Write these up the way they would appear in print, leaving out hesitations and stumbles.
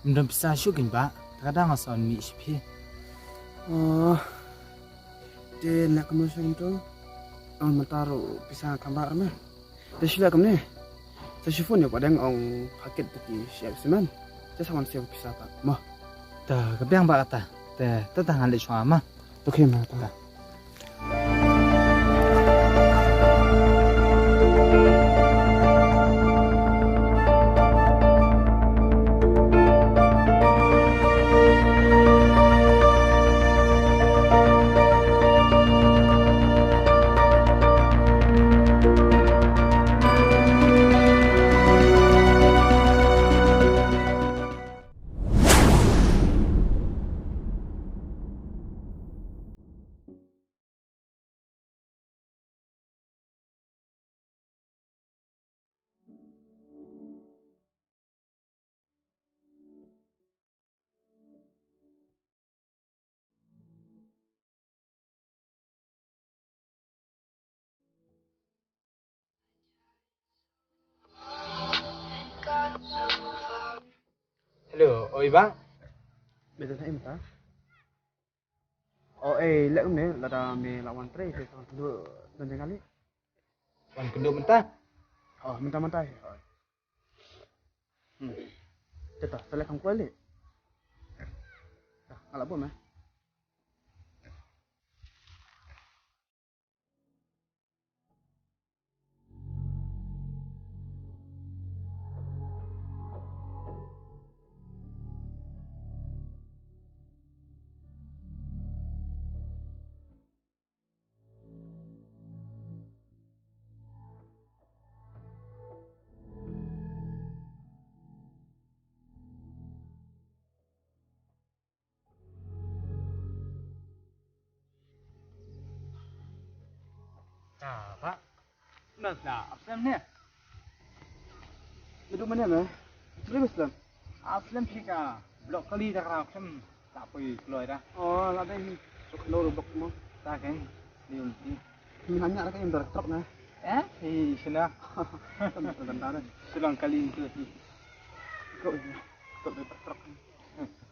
Mendem bisa syukin ba, kadang ason mi shipi. Oh, dia nak kemasuk tu. Ông mà taruh bisa kamar mah. Dia sila kamu ni. Saya shifon ya pada orang paket tadi siap semen. Saya sama siap bisa tak. Mah. Ta kebiang ba kata. Ta tangan le chwa ma. Okey mah tak. Hello, oi ba. Bây giờ thấy em ta. Lek kamu ni lada me lawan tray saya sama dua dan jangan ni. Wan kendo menta. Mentah-mentah. Cetak, saya kamu kuali. Dah, alak pun mah. Ta ba. Nak absam ni. Duduk mana mah? Terus Islam. Absam pika. Blok kali dah absam tak pui keluar dah. Oh, lada ni. Loro blok semua. Ta kan. Ni ulti. Hanya ada yang truk nah. Sina. Tentang dah. Selang kali itu. Kau dari truk.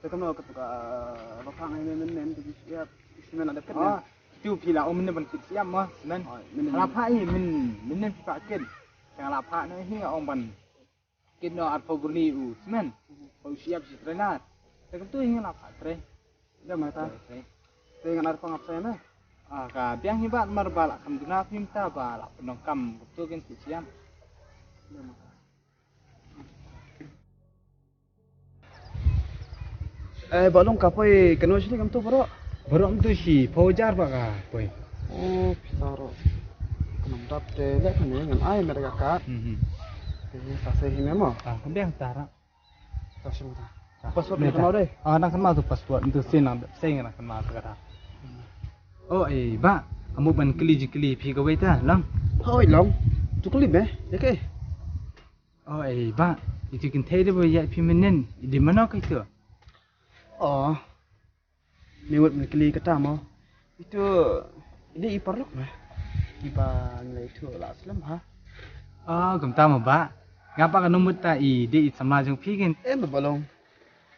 Saya kamu ketika bapak ini siap semen ada kat. Tu pila om ni ban kit siam mah semen. Lapa ni min ni paket. Yang lapa ni hi om ban kit no at pogurni u semen. Au siap si trenat. Tapi tu ini lapa tre. Dah mata. Saya ingat ada pengap saya mah. Ka biang hi bat mar bala kam duna pinta bala penongkam tu kan kit siam. Balong kapai kena sini kamu tu bro. Baru tu si paujar baka boy. Oh, pisaro. Kena mantap deh. Lihat ni dengan air mereka kat. Ini sase ini memang. Biang tara. Sase mata. Password ni kenal deh. Nak kenal tu password itu saya nak kenal sekarang. Ba, kamu ban keli pi kau itu lang. Hoi long. Tu klip ya ke? Ba, itu kan tadi boleh pi menen. Di mana kau itu? Oh. Mewat keli kata mau. Itu ini ipar lok mah. Ipar nilai itu lah Islam ha. Gemta mah ba. Ngapa kan numut ta di samajung pi kan? Balong.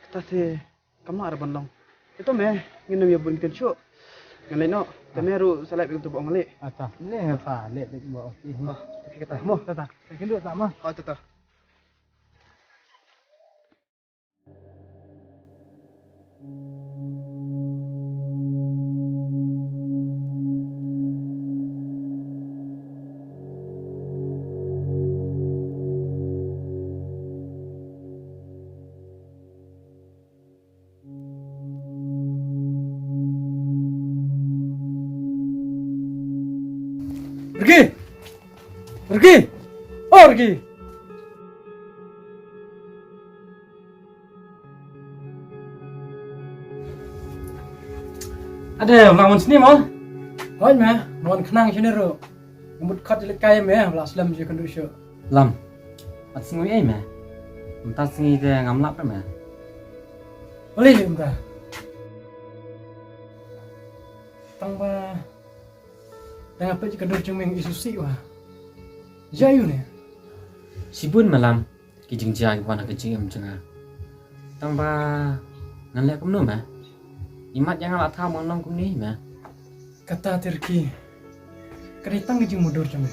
Kita sih kamu ada balong. Itu meh nginum ya bun kensho. Ngalai no, kami harus select untuk buang ngalai. Ata, le fa, le buat. Tapi kata, mo, Tata, kenduk tak mah? Oh, tata. Pergi! Pergi! Ada lawan sini mal? Hoi mah, lawan kenang sini ro. Ngumut kat jelek kaya mah, belas lam je kendu syo. Lam. At singui ai mah. Entah singi dia ngamlap mah. Boleh je entah. Tang ba. Tang apa je kendu cumeng isusi wah. Jayu ni. Sibun malam kijing jai wana kijing em jenga. Tamba ngan lek kumno mah. Imat jangan lah tahu mengenang kum ni mah. Kata terki. Keritang ke mundur cuma.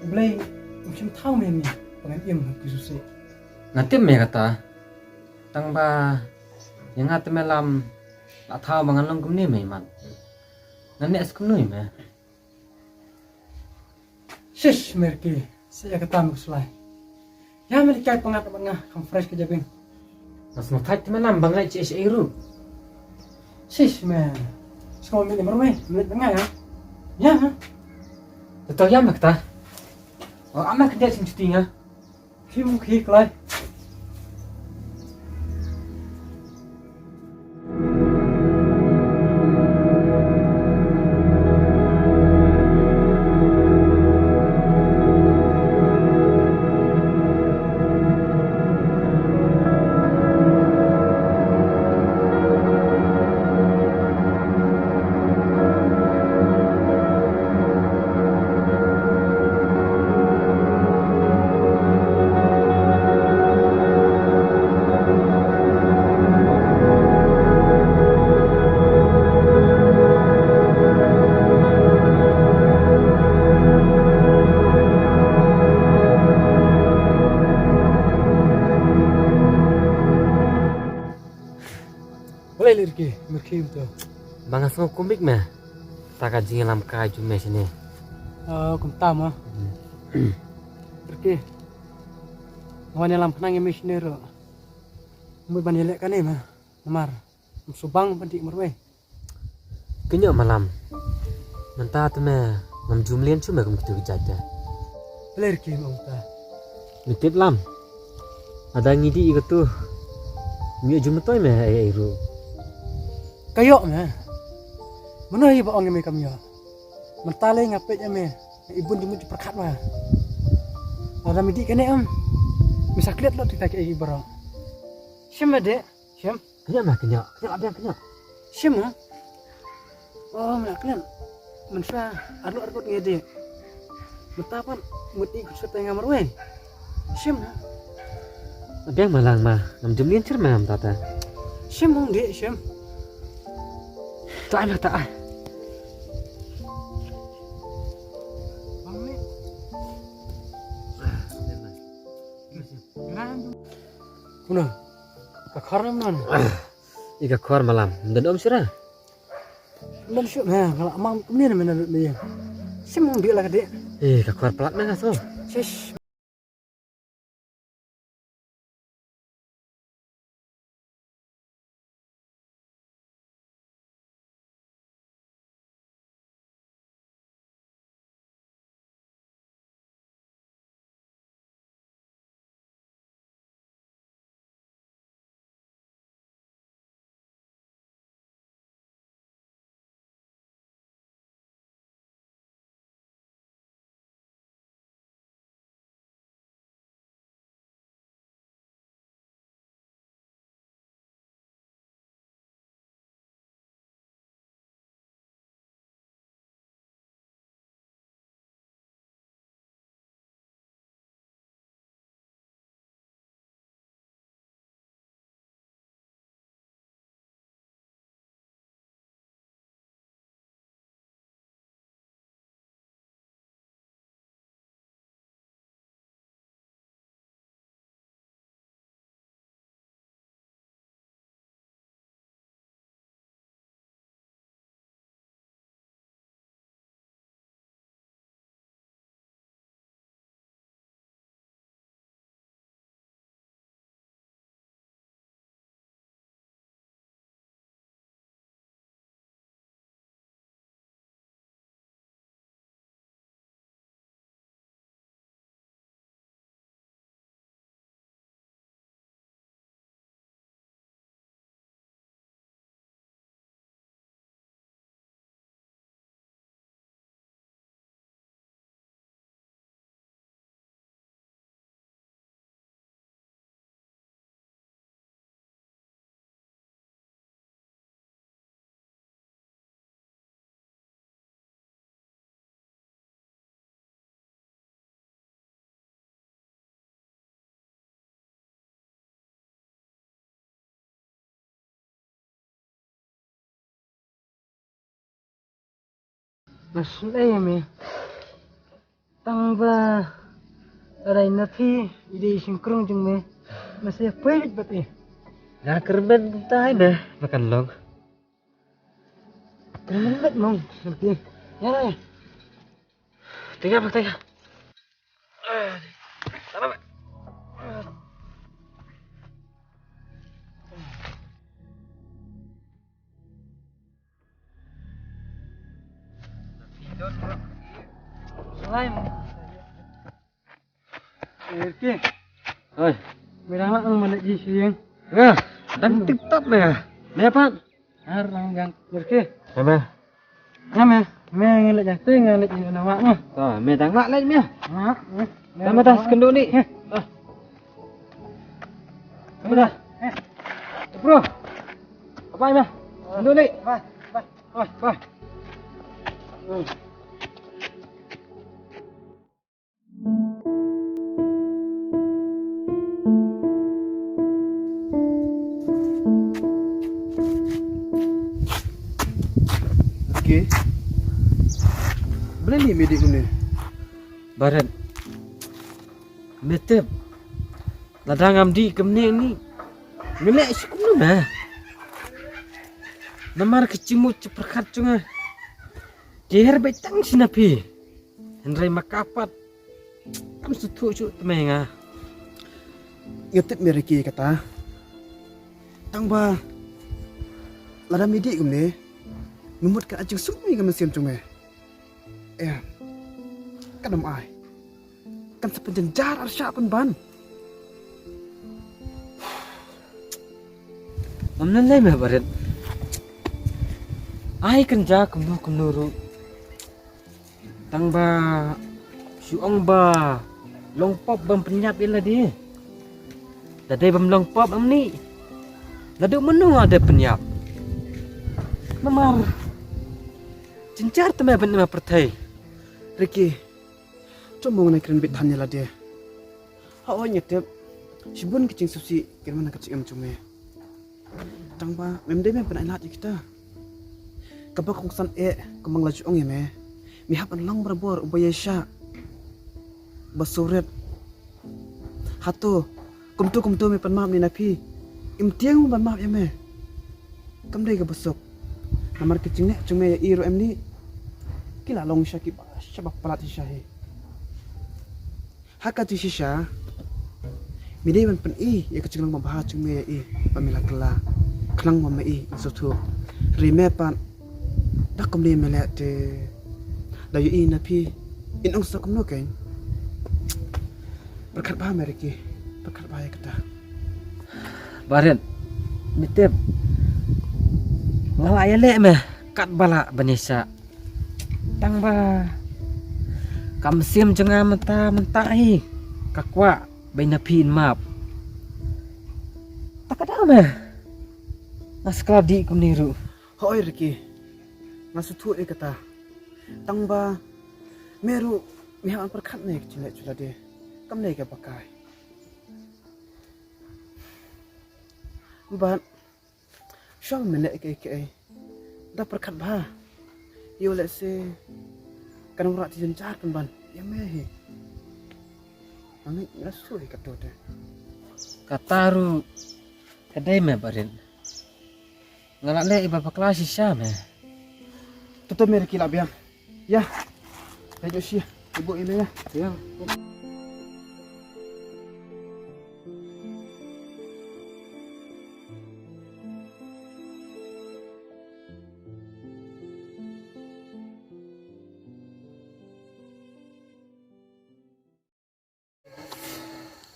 Boleh macam tahu ni pengen im khususnya. Ngatim me kata. Tamba yang ngatim malam lah tahu mengenang kum ni mah imat. Ngan lek kum ni mah. Shish merki. Saya ketemu selai. Ya mereka pengat ngah kam fresh ke jabing. Mas mau fight malam bang lek cis iru. Shish man. Sekolah ini mermai. Menit tengah ya. Ya. Betul ya mak ta. Oh amak dia sing cutinya. Kim ki kelai. Boleh lirki. Merki betul. Bang asmo komik mah. Tak kaji lam kaju me sini. Kum tahu mah. Pergi. Wan dalam penang missioner. Mui ban yelek kan mah. Namar. Subang pendik merwe. Kenyok malam. Mentah tu mah ngam jumlian cuma kum kitu jaja. Lirki mau ta. Mitip lam. Ada ngidi ikut tu. Mio jumtoy mah iru. Kayok mah. Mana ibu orang yang kami ya. Mentale ngapet ame. Ibu jemu perkat mah. Ada midi kene Misal lihat lo kita ke ibu barang. Syam ada. Syam. Kenyok mah kenyok. Kenyok abang kenyok. Syam ah. Oh, nak kalian. Mensa arut ngede. Betapa muti kusutai ngamar wen. Syam ah. Abang malang mah ngam jumlian cermam tata. Syam hong dia syam. Tak ada tak. Bang ni. Kuna. Kakar mana? Ika khor malam. Dan om sirah. Dan syuk nah, kalau amang kemudian mana dia. Syam hong dia lah dia. Ika khor pelat mana so. Shish. Mas lay me. Tang ba aray na phi ide singkrong jeng me. Masih pwede ba pi? Dah kerben tayo be makan long. Kermen bet mong. Nanti. Ya lah. Tiga pak tiga. Apa? Selain. Oke. Oi, Merang lang ang malat di siyang. ya, dan TikTok me. Me apa? Arang gang. Oke. Apa? Ame. Me ngalat jatuh ngalat ni nama mo. Tuh, me tangga lagi me. Ha. Tama tas kendo ni. Tama dah. Bro. Apa ini? Kendo ni. Bye. Bye. Bye, bye. Okay. Boleh ni medik ni. Barat. Metep. Ladang amdi kemni ni. Ngelak sikuno nah. Namar kecimut ceperkat cunga. Jeher betang sinapi. Henry makapat. Kam sutu cu temenga. Ngetip mereki kata. Tang ba lada medik ni. Numut ka ajeng sumi ka mesim cunga. Kan ai. Kan sepenjenjar arsya pun ban. Mamnalai meh barat. Ai kerja kemuru. Tang ba suong ba longpop bam penyap ila dia. Dadai bam longpop am ni. Ladu menu ada penyap. Memar. Cincar teme ben ma pertai. Reki. Cuma mengenai keren bit tanya lah dia. Hawa nyetep. Sibun kecing susi kira kecing am cuma. Tang ba memde me pernah ilat kita. Kaba kongsan kemang laju ong ya me. Mihap an lang berbor ubaya sya. Basuret. Hatu. Kumtu me pan maaf ni napi. Imtiang pan maaf ya me. Kamdai ka besok. Namar kecing ne cuma ya iro em ni. Kila long sya ki syabak palat syahi. Haka tu shisha. Midai man pen ya kecing lang mabahas cuma ya pamila kela. Kelang mama sutu. Rime pan. Dak kom ni melek de. Dayu napi. In ong sakum no kain. Berkat bah mereki. Berkat bah ya kata. Barat. Metep. Ngala ya lek meh kat bala banesa. Tang ba kam sim cenga menta hi kakwa baina pin map. Tak ada meh. Naskala di kum niru. Hoi reki. Ngasutu kata. Tang ba meru mihan perkat ne kecilek cula de. Kam ne ka pakai. Ban syang melek ke. Dah perkat bah. Yo let's say kan orang ti jencar pun ban. Ya meh. Ami rasul kata de. Kataru kadai meh barin. Ngalak lek iba kelas sisa meh. Tutup mereki lah biang. Ya. Ayo sih. Ibu ini ya. Ya.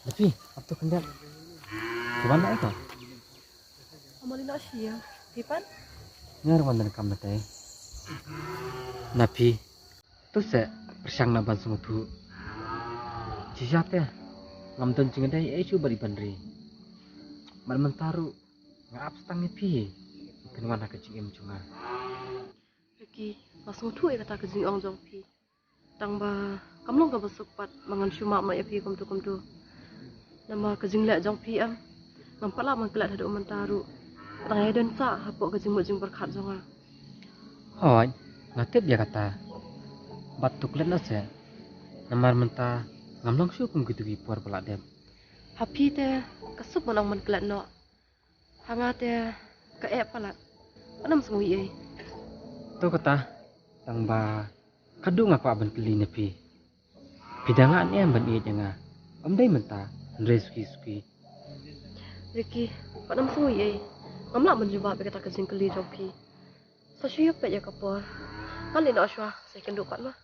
Tapi, apa kendak? Kemana itu? Amalina siya. Pipan? Ngar wandan kam natai. Napi, tu se persang naban sumutu. Cijate, ngamton cingadai isu bari bandri. Mal mentaru ngap stang napi. Kenwana kecing cunga. Riki, langsung tu kata kejing ong jong pi. Tang ba, kamlong ka besuk pat mangan syuma ma ya pi kum tu. Nama kejing lek jong pi am. Nampaklah mengkelat haduk mentaru. Tang ya dan sa hapok kejing mujing berkat jonga. Hoi, ngatip dia kata. batuk len ase. Namar menta ngamlong syu kum gitu gi puar pelak dem. Happy te kasup manang man kelat no. Hanga te ke palat. Anam semui ai. Tu kata tang ba kadu ngapa ban keli nepi. Pidangan ni ban i janga. Dai menta ndre suki. Ricky, anam semui ai. Ngamla man juba be kata kezing keli jopi. Sa syup pe ya kapor. Kan ni no aswa saya kenduk pat mah.